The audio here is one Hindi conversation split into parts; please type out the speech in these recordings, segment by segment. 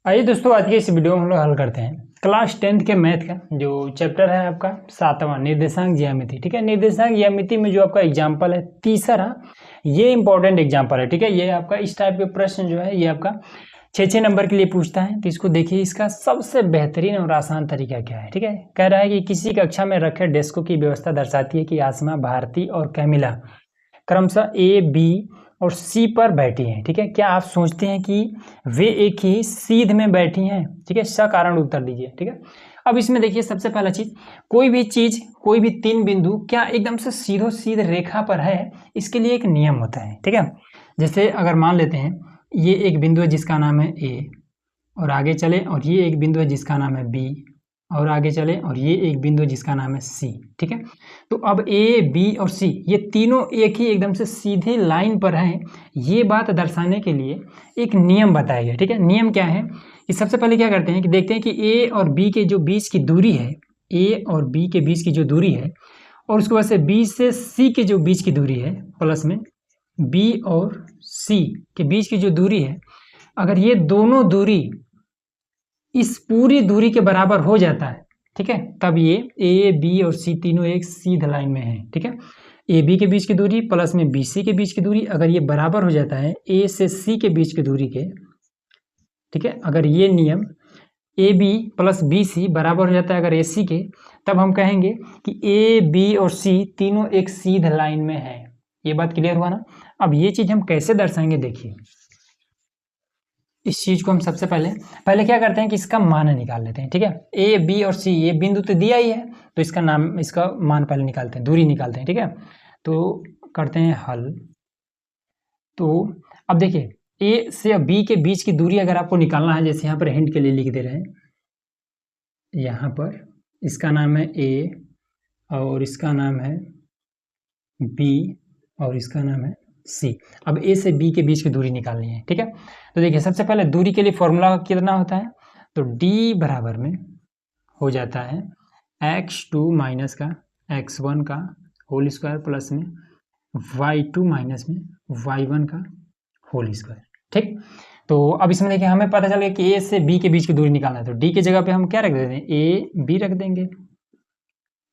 आइए दोस्तों, आज के इस वीडियो में हम लोग हल करते हैं क्लास 10th के मैथ का जो चैप्टर है आपका 7वां निर्देशांक ज्यामिति। ठीक है, निर्देशांक ज्यामिति में जो आपका एग्जाम्पल है तीसरा, ये इंपॉर्टेंट एग्जाम्पल है। ठीक है, ये आपका इस टाइप के प्रश्न जो है ये आपका 6 नंबर के लिए पूछता है। तो इसको देखिए, इसका सबसे बेहतरीन और आसान तरीका क्या है। ठीक है, कह रहा है कि किसी कक्षा में रखे डेस्कों की व्यवस्था दर्शाती है कि आसमा, भारती और कैमिला क्रमशः ए, बी और सी पर बैठी हैं। ठीक है, क्या आप सोचते हैं कि वे एक ही सीध में बैठी हैं? ठीक है, सकारण उत्तर दीजिए। ठीक है, अब इसमें देखिए सबसे पहला चीज, कोई भी चीज, कोई भी तीन बिंदु क्या एकदम से सीधो सीध रेखा पर है? इसके लिए एक नियम होता है। ठीक है, जैसे अगर मान लेते हैं ये एक बिंदु है जिसका नाम है ए, और आगे चले और ये एक बिंदु है जिसका नाम है बी, और आगे चले और ये एक बिंदु जिसका नाम है सी। ठीक है, तो अब ए, बी और सी ये तीनों एक ही एकदम से सीधे लाइन पर हैं। ये बात दर्शाने के लिए एक नियम बताया गया। ठीक है, नियम क्या है कि सबसे पहले क्या करते हैं कि देखते हैं कि ए और बी के जो बीच की दूरी है, ए और बी के बीच की जो दूरी है, और उसके बाद से बी से सी के जो बीच की दूरी है, प्लस में बी और सी के बीच की जो दूरी है, अगर ये दोनों दूरी इस पूरी दूरी के बराबर हो जाता है, ठीक है, तब ये ए, बी और सी तीनों एक सीधा लाइन में है। ठीक है, ए बी के बीच की दूरी प्लस में बी सी के बीच की दूरी अगर ये बराबर हो जाता है ए से सी के बीच की दूरी के, ठीक है, अगर ये नियम A B plus B C बराबर हो जाता है अगर ए सी के, तब हम कहेंगे कि ए, बी और सी तीनों एक सीध लाइन में है। ये बात क्लियर हुआ ना? अब ये चीज हम कैसे दर्शाएंगे, देखिए इस चीज को हम सबसे पहले क्या करते हैं कि इसका मान निकाल लेते हैं। ठीक है, ए, बी और सी ये बिंदु तो दिया ही है, तो इसका मान पहले निकालते हैं, दूरी निकालते हैं। ठीक है, तो करते हैं हल। तो अब देखिए ए से बी के बीच की दूरी अगर आपको निकालना है, जैसे यहाँ पर हिंट के लिए लिख दे रहे हैं, यहाँ पर इसका नाम है ए और इसका नाम है बी और इसका नाम है सी। अब ए से बी के बीच की दूरी निकालनी है। ठीक है, तो देखिए सबसे पहले दूरी के लिए फॉर्मूला कितना होता है, तो डी बराबर में हो जाता है x2 माइनस का x1 का होल स्क्वायर प्लस में y2 माइनस में y1 का होल स्क्वायर। ठीक, तो अब इसमें देखिए हमें पता चल गया कि ए से बी के बीच की दूरी निकालना है, तो डी की जगह पे हम क्या रख देते हैं, ए बी रख देंगे।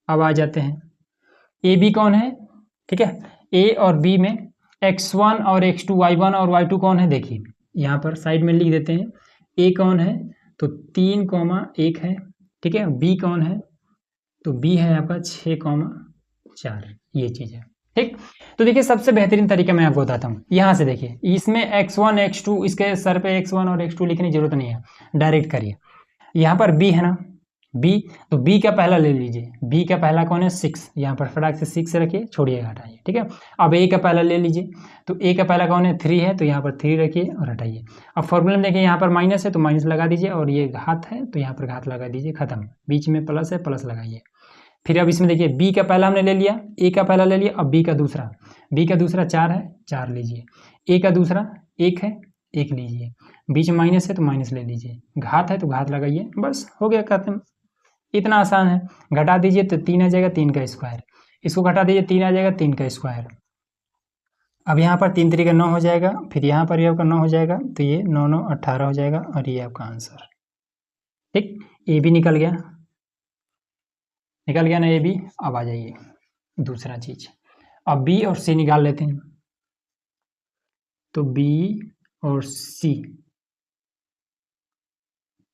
अब आ जाते हैं ए बी कौन है। ठीक है, ए और बी में x1 और x2, y1 और y2 कौन है, देखिए यहाँ पर साइड में लिख देते हैं। ए कौन है, तो 3,1 है। ठीक है, बी कौन है, तो बी है आपका 6,4। ये चीज़ है। ठीक, तो देखिए सबसे बेहतरीन तरीका मैं आपको बताता हूँ। यहाँ से देखिए इसमें x1 x2, इसके सर पे x1 और x2 लिखने की जरूरत नहीं है, डायरेक्ट करिए। यहाँ पर b है ना, b, तो b का पहला ले लीजिए। b का पहला कौन है, 6, यहाँ पर फटाक से 6 रखिए, छोड़िएगा, हटाइए। ठीक है, अब a का पहला ले लीजिए, तो a का पहला कौन है, 3 है, तो यहाँ पर 3 रखिए और हटाइए। अब फॉर्मूला में देखिए यहाँ पर माइनस है तो माइनस लगा दीजिए, और ये घात है तो यहाँ पर घात लगा दीजिए, खत्म। बीच में प्लस है, प्लस लगाइए। फिर अब इसमें देखिए b का पहला हमने ले लिया, a का पहला ले लिया, अब b का दूसरा 4 है, 4 लीजिए। a का दूसरा 1 है, 1 लीजिए। बीच में माइनस है तो माइनस ले लीजिए, घात है तो घात लगाइए, बस हो गया खत्म। इतना आसान है। घटा दीजिए तो 3 आ जाएगा, 3 का स्क्वायर। इसको घटा दीजिए, 3 आ जाएगा, 3 का स्क्वायर। अब यहाँ पर 3 3 का 9 हो जाएगा, फिर यहाँ पर ये आपका 9 हो जाएगा, तो ये 9 9 18 हो जाएगा, और ये आपका आंसर। ठीक, ए भी निकल गया ना ए बी। अब आ जाइए दूसरा चीज, अब बी और सी निकाल लेते हैं। तो बी और सी,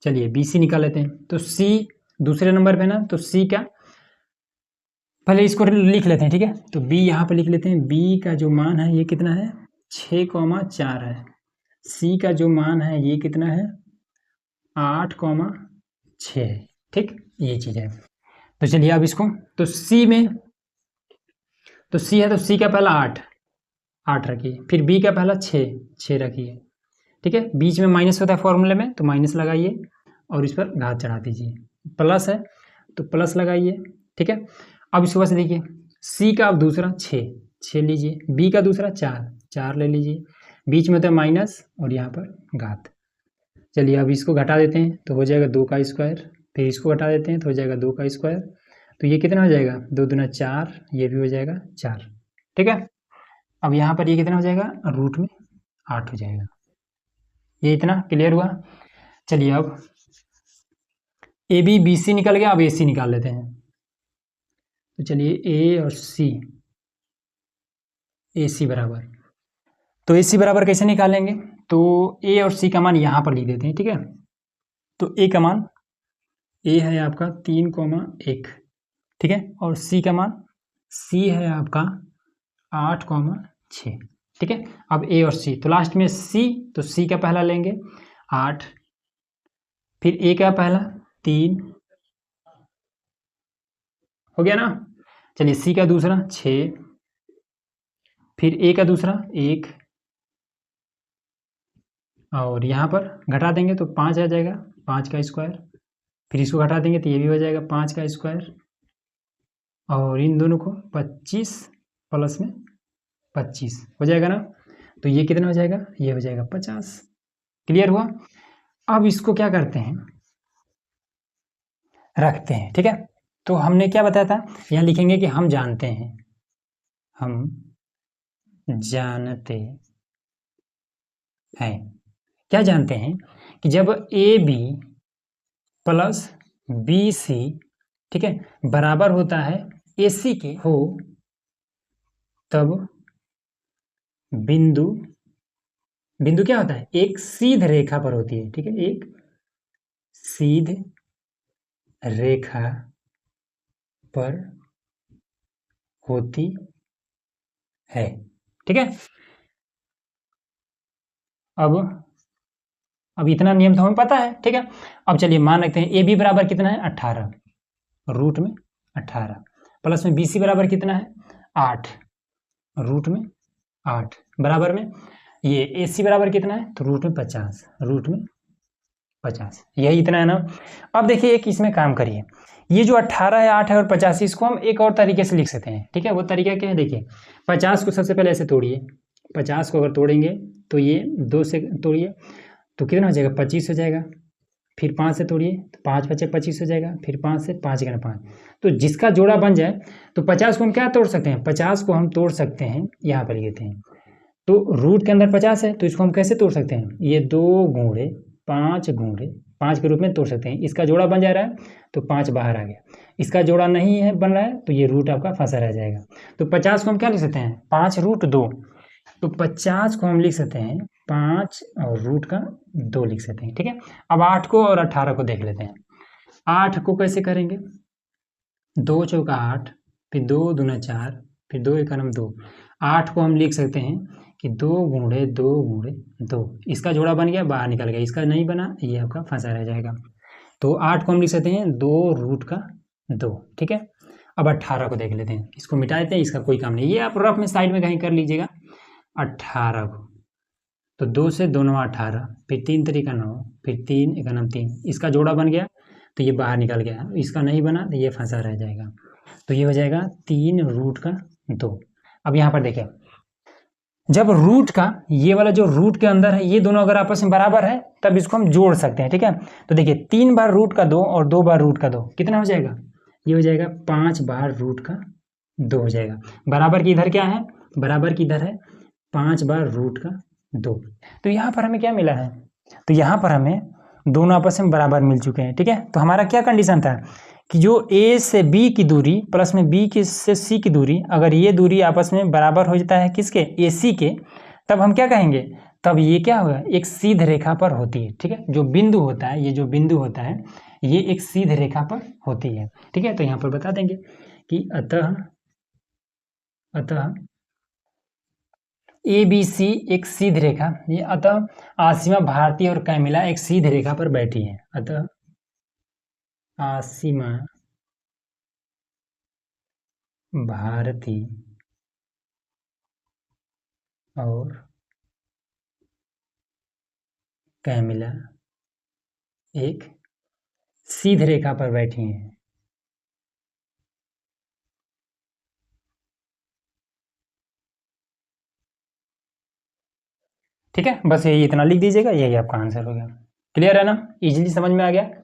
चलिए बी सी निकाल लेते हैं। तो सी दूसरे नंबर पे ना, तो सी का पहले इसको लिख लेते हैं। ठीक है, तो b यहाँ पे लिख लेते हैं। b का जो मान है ये कितना है, 6,4 है। c का जो मान है ये कितना है, 8,6 है। ठीक, ये चीज है। तो चलिए अब इसको, तो c में, तो c है तो c का पहला 8 रखिए, फिर b का पहला 6 रखिए। ठीक है, बीच में माइनस होता है फॉर्मूले में, तो माइनस लगाइए और इस पर घात चढ़ा दीजिए। प्लस है तो प्लस लगाइए। ठीक है, अब इसके बाद देखिए c का अब दूसरा 6 लीजिए, b का दूसरा 4 ले लीजिए। बीच में होता है माइनस और यहाँ पर घात। चलिए अब इसको घटा देते हैं तो हो जाएगा 2 का स्क्वायर, फिर इसको घटा देते हैं तो हो जाएगा 2 का स्क्वायर। तो ये कितना हो जाएगा, 2 दूना 4, ये भी हो जाएगा 4। ठीक है, अब यहाँ पर ये कितना हो जाएगा, रूट में 8 हो जाएगा। ये इतना क्लियर हुआ। चलिए अब ए बी बी सी निकल गया, अब ए सी निकाल लेते हैं। तो चलिए ए और सी, ए सी बराबर, तो ए सी बराबर कैसे निकालेंगे? तो ए और सी का मान यहाँ पर लिख देते हैं, ठीक है। तो ए का मान, ए है आपका 3,1, ठीक है, और सी का मान, सी है आपका 8,6, ठीक है। अब ए और सी, तो लास्ट में सी, तो सी का पहला लेंगे 8, फिर ए का पहला 3, हो गया ना। चलिए सी का दूसरा 6, फिर ए का दूसरा 1, और यहाँ पर घटा देंगे तो 5 आ जाएगा, 5 का स्क्वायर, फिर इसको घटा देंगे तो ये भी हो जाएगा 5 का स्क्वायर, और इन दोनों को 25 प्लस में 25 हो जाएगा ना। तो ये कितना हो जाएगा? ये हो जाएगा 50। क्लियर हुआ? अब इसको क्या करते हैं, रखते हैं, ठीक है। तो हमने क्या बताया था, यहाँ लिखेंगे कि हम जानते हैं, हम जानते हैं, क्या जानते हैं कि जब A B plus B C, ठीक है, बराबर होता है ए सी के हो, तब बिंदु, बिंदु क्या होता है? एक सीध रेखा पर होती है, ठीक है, एक सीध रेखा पर होती है, ठीक है। अब इतना नियम तो हमें पता है, ठीक है। अब चलिए मान रखते हैं ए बी बराबर कितना है? 18, रूट में 18, प्लस में बी सी बराबर कितना है? 8, रूट में 8, बराबर में ये ए सी बराबर कितना है? तो रूट में 50, रूट में 50, यही इतना है ना। अब देखिए एक इसमें काम करिए, ये जो 18 है, 8 है और 50, इसको हम एक और तरीके से लिख सकते हैं, ठीक है। वो तरीका क्या है? देखिए 50 को सबसे पहले ऐसे तोड़िए, 50 को अगर तोड़ेंगे तो ये 2 से तोड़िए तो कितना हो जाएगा? 25 हो जाएगा। फिर 5 से तोड़िए तो 5 बचे 25 हो जाएगा, फिर 5 से 5 गना 5, तो जिसका जोड़ा बन जाए, तो 50 को हम क्या तोड़ सकते हैं? 50 को हम तोड़ सकते हैं, यहाँ पर लिखते हैं, तो रूट के अंदर 50 है, तो इसको हम कैसे तोड़ सकते हैं? ये 2 गुणे 5 के रूप में तोड़ सकते हैं। इसका जोड़ा बन जा रहा है तो 5 बाहर आ गया, इसका जोड़ा नहीं है बन रहा है तो ये रूट आपका फंसा रह जाएगा। तो 50 को हम क्या लिख सकते हैं? 5 रूट 2, तो 50 को हम लिख सकते हैं 5 और रूट का 2 लिख सकते हैं, ठीक है। अब 8 को और 18 को देख लेते हैं। 8 को कैसे करेंगे? 2 चौका 8, फिर 2 दूना 4, फिर 2 एकम 2। 8 को हम लिख सकते हैं कि 2 गुणे 2 गुणे 2, इसका जोड़ा बन गया, बाहर निकल गया, इसका नहीं बना, ये आपका फंसा रह जाएगा। तो 8 को हम लिख सकते हैं 2 रूट का 2, ठीक है। अब 18 को देख लेते हैं, इसको मिटा देते हैं, इसका कोई काम नहीं, ये आप रफ में साइड में कहीं कर लीजिएगा। 18 को, तो 2 से 2 9 18, फिर 3 तरीका 9, फिर 3 एकम 3, इसका जोड़ा बन गया तो ये बाहर निकल गया, इसका नहीं बना तो ये फंसा रह जाएगा। तो ये हो जाएगा 3 रूट का 2। अब यहाँ पर देखें, जब रूट का ये वाला जो रूट के अंदर है, ये दोनों अगर आपस में बराबर है तब इसको हम जोड़ सकते हैं, ठीक है। तो देखिए 3 बार रूट का 2 और 2 बार रूट का 2 कितना हो जाएगा? ये हो जाएगा 5 बार रूट का 2 हो जाएगा। बराबर की इधर क्या है? बराबर की इधर है 5 बार रूट का 2। तो यहाँ पर हमें क्या मिला है? तो यहाँ पर हमें दोनों आपस में बराबर मिल चुके हैं, ठीक है। तो हमारा क्या कंडीशन था कि जो ए से बी की दूरी प्लस में बी की से सी की दूरी, अगर ये दूरी आपस में बराबर हो जाता है किसके? ए सी के, तब हम क्या कहेंगे? तब ये क्या होगा? एक सीध रेखा पर होती है, ठीक है। जो बिंदु होता है, ये जो बिंदु होता है, ये एक सीध रेखा पर होती है, ठीक है। तो यहाँ पर बता देंगे कि अतः ए बी सी एक सीध रेखा, ये अतः आसिमा भारती और कैमिला एक सीध रेखा पर बैठी है। अतः आसिमा भारती और कैमिला एक सीध रेखा पर बैठी हैं। ठीक है, बस यही इतना लिख दीजिएगा, यही आपका आंसर हो गया। क्लियर है ना? इजीली समझ में आ गया।